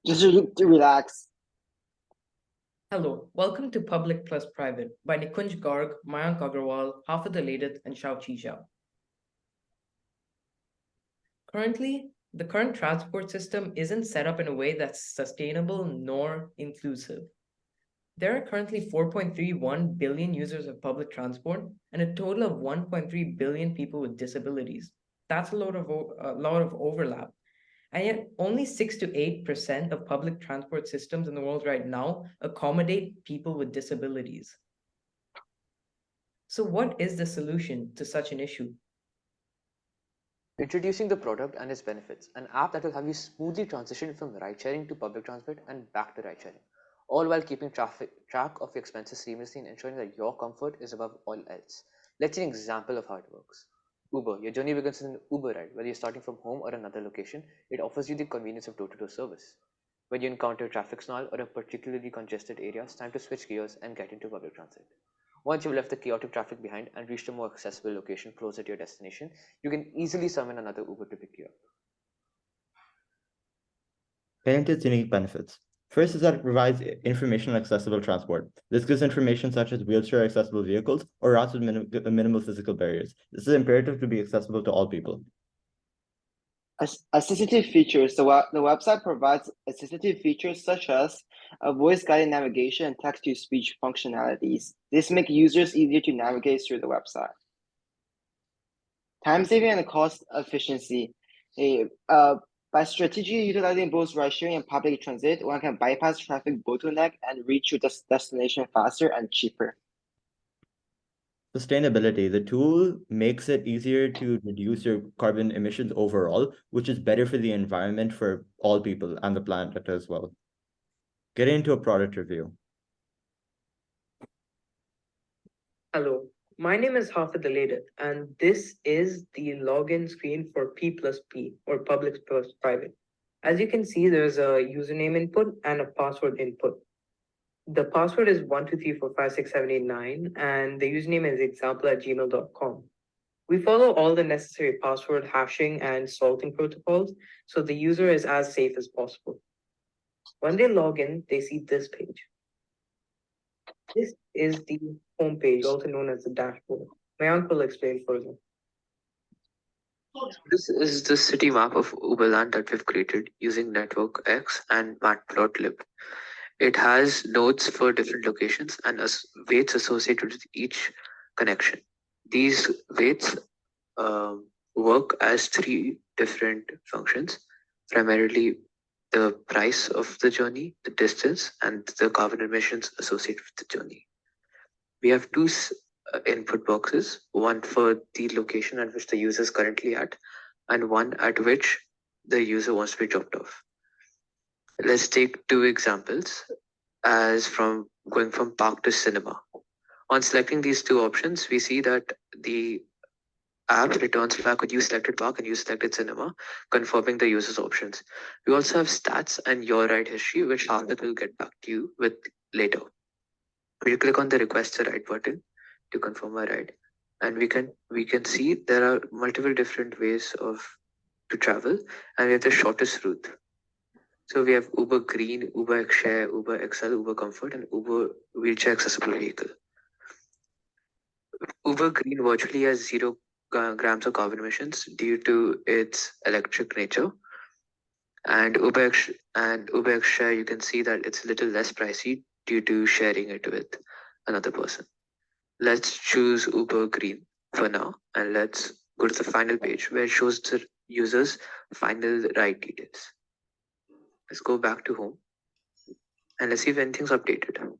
Just to relax. Hello, welcome to Public Plus Private by Nikunj Garg, Mayank Agarwal, Hafid Aladat, and Xiao Qizhao. Currently, the current transport system isn't set up in a way that's sustainable nor inclusive. There are currently 4.31 billion users of public transport and a total of 1.3 billion people with disabilities. That's a lot of overlap. And yet, only 6 to 8% of public transport systems in the world right now accommodate people with disabilities. So, what is the solution to such an issue? Introducing the product and its benefits, an app that will have you smoothly transition from ride sharing to public transport and back to ride sharing, all while keeping track of your expenses seamlessly and ensuring that your comfort is above all else. Let's see an example of how it works. Uber. Your journey begins with an Uber ride. Whether you're starting from home or another location, it offers you the convenience of door-to-door service. When you encounter traffic snarl or a particularly congested area, it's time to switch gears and get into public transit. Once you've left the chaotic traffic behind and reached a more accessible location closer to your destination, you can easily summon another Uber to pick you up. Getting to its unique benefits. First is that it provides information on accessible transport. This gives information such as wheelchair accessible vehicles or routes with minimal physical barriers. This is imperative to be accessible to all people. Assistive features. The website provides assistive features such as voice-guided navigation and text-to-speech functionalities. This makes users easier to navigate through the website. Time saving and cost efficiency. By strategically utilizing both ride-sharing and public transit, one can bypass traffic bottleneck and reach your destination faster and cheaper. Sustainability. The tool makes it easier to reduce your carbon emissions overall, which is better for the environment for all people and the planet as well. Getting into a product review. Hello, my name is Hafid Aladat, and this is the login screen for P plus P, or Public Plus Private. As you can see, there's a username input and a password input. The password is 123456789, and the username is example@gmail.com. We follow all the necessary password hashing and salting protocols, so the user is as safe as possible. When they log in, they see this page. This is the home page, also known as the dashboard. Mayank will explain further. This is the city map of Uberland that we've created using Network X and Matplotlib. It has nodes for different locations and weights associated with each connection. These weights work as three different functions, primarily the price of the journey, the distance, and the carbon emissions associated with the journey. We have two input boxes, one for the location at which the user is currently at, and one at which the user wants to be dropped off. Let's take two examples as from going from park to cinema. On selecting these two options, we see that the app returns back when you selected park and you selected cinema, confirming the user's options. We also have stats and your ride history, which Hardik will get back to you with later. We'll click on the request a ride button to confirm a ride, and we can see there are multiple different ways to travel, and we have the shortest route. So we have Uber Green, Uber X Share, Uber XL, Uber Comfort, and Uber Wheelchair Accessible Vehicle. Uber Green virtually has 0 grams of carbon emissions due to its electric nature. And Uber X Share, you can see that it's a little less pricey due to sharing it with another person. Let's choose Uber Green for now, and let's go to the final page where it shows the user's final ride details. Let's go back to home and let's see if anything's updated.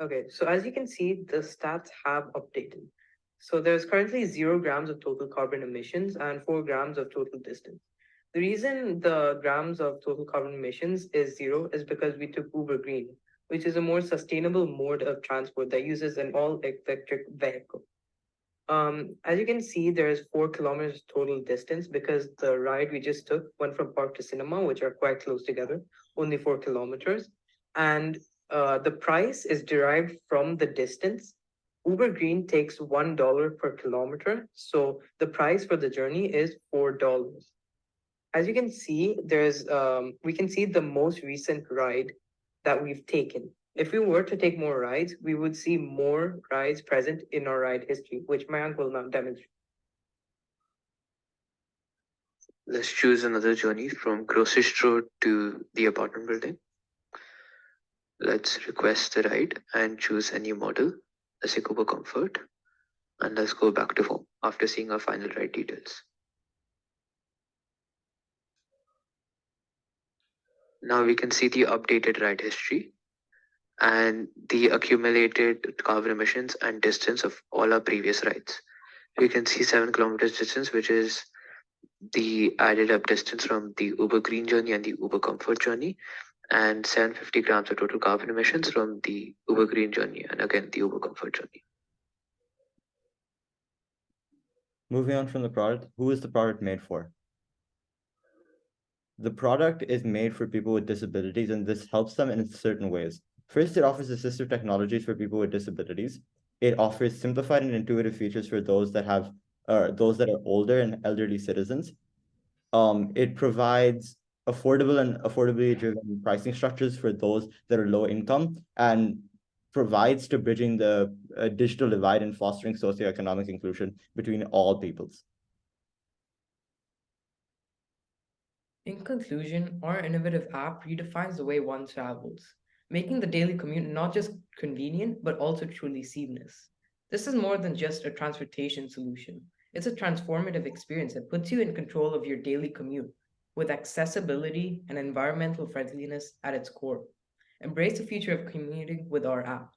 Okay, so as you can see, the stats have updated. So there's currently 0 grams of total carbon emissions and 4 grams of total distance. The reason the grams of total carbon emissions is 0 is because we took Uber Green, which is a more sustainable mode of transport that uses an all-electric vehicle. As you can see, there is 4 kilometers total distance because the ride we just took went from park to cinema, which are quite close together, only 4 kilometers. And the price is derived from the distance. Uber Green takes $1 per kilometer, so the price for the journey is $4. as you can see, we can see the most recent ride that we've taken. If we were to take more rides, we would see more rides present in our ride history, which Mayank will now demonstrate. Let's choose another journey from grocery store to the apartment building. Let's request the ride and choose a new model. Let's say Uber Comfort. And let's go back to home after seeing our final ride details. Now we can see the updated ride history and the accumulated carbon emissions and distance of all our previous rides. We can see 7 kilometers distance, which is the added up distance from the Uber Green journey and the Uber Comfort journey, and 750 grams of total carbon emissions from the Uber Green journey and again the Uber Comfort journey. Moving on from the product, who is the product made for? The product is made for people with disabilities, and this helps them in certain ways. First, it offers assistive technologies for people with disabilities. It offers simplified and intuitive features for those that are older and elderly citizens. It provides affordable and affordably driven pricing structures for those that are low income, and provides to bridging the digital divide and fostering socioeconomic inclusion between all peoples. In conclusion, our innovative app redefines the way one travels, making the daily commute not just convenient, but also truly seamless. This is more than just a transportation solution. It's a transformative experience that puts you in control of your daily commute with accessibility and environmental friendliness at its core. Embrace the future of commuting with our app.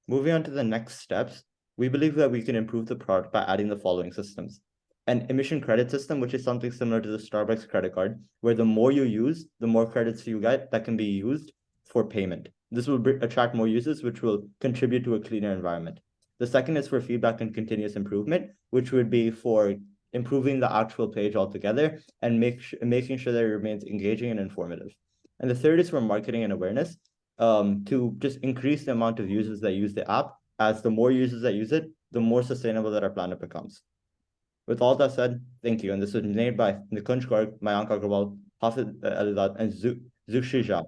Moving on to the next steps, we believe that we can improve the product by adding the following systems. An emission credit system, which is something similar to the Starbucks credit card, where the more you use, the more credits you get that can be used for payment. This will attract more users, which will contribute to a cleaner environment. The second is for feedback and continuous improvement, which would be for improving the actual page altogether and making sure that it remains engaging and informative. And the third is for marketing and awareness, to just increase the amount of users that use the app, as the more users that use it, the more sustainable that our planet becomes. With all that said, thank you. And this was made by Nikunj Garg, Mayank Agarwal, Hafid Alidat, and Zukshi Jha.